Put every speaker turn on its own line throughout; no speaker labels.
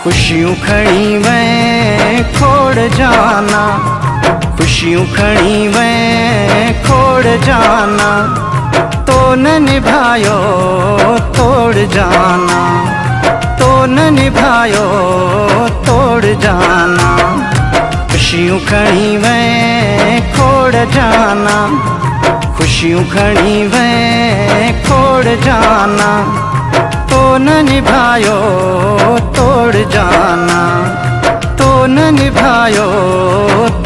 खुशियों खड़ी वै खोड़ जाना, खुशियों खड़ी वै खोड़ जाना, तो न निभायो तोड़ जाना, तो न निभायो तोड़ जाना। खुशियों खड़ी वै खोड़ जाना, खुशियों खड़ी वै खोड़ जाना, तो न निभायो तोड़ जाना, तो न निभायो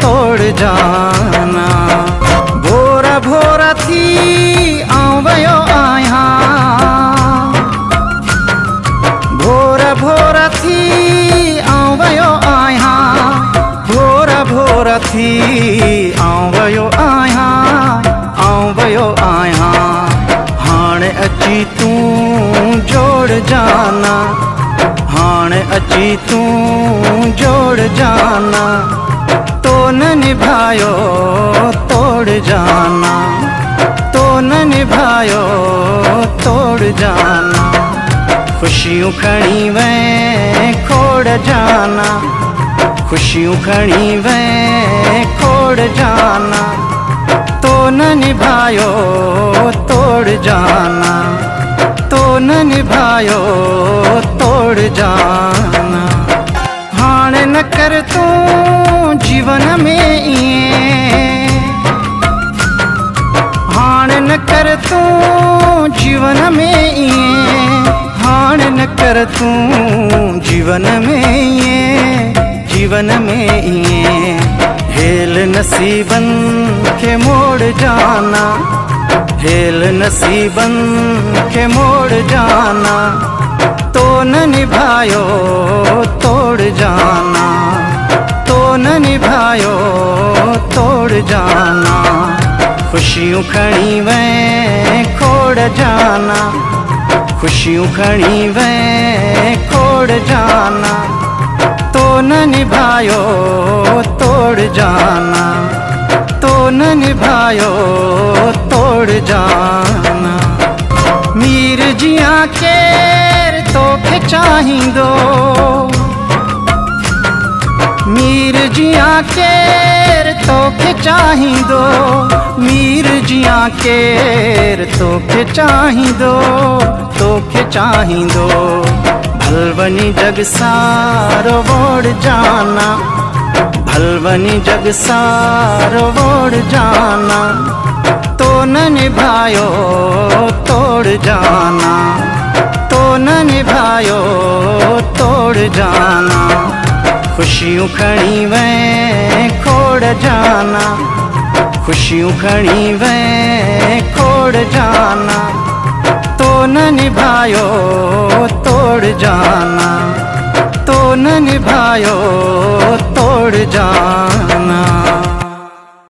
तोड़ जाना। भोरा भोरा थी आवयो आया, भोरा भोरा थी आवयो आया, भोरा भोरा थी आवयो आया, आवयो आया। हाणे अची तू जोड़ जाना, हाणे अची तू जोड़ जाना, तो न निभायो तोड़ जाना, तो न निभायो तोड़ जाना। खुशियों खड़ी वै खोड़ जाना, खुशियों खड़ी वै खोड़ जाना, तो न निभायो तोड़ जाना, तो न निभायो तोड़ जाना। हाणे न कर तू जीवन में इए, हाणे न कर तू जीवन में इए, हाणे न कर तू जीवन में इए, जीवन में इए। हेल नसीबन के मोड़ जाना, हेल नसीबन के मोड़ जाना, तो न निभायो तोड़ जाना, तो न निभायो तोड़ जाना। खुशियों खड़ी वै खोड़ जाना, खुशियों खड़ी वै खोड़ जाना, तो न निभायो तोड़ जाना, तो न निभायो तोड़ जाना। मीर जिया केर तोखे चाहिंदो, मीर जिया केर तोखे चाहिंदो, मीर जिया केर तोखे चाहिंदो, तोखे चाहिंदो। भलवनी जग सारो वोड़ जाना, भलवनी जग सारो वोड़ जाना, तो न निभायो तोड़ जाना, तो न निभायो तोड़ जाना। खुशियों खड़ी वै खोड़ जाना, खुशियों खड़ी वै खोड़ जाना, तो न निभायो तोड़ जाना, तो न निभायो तोड़ जाना।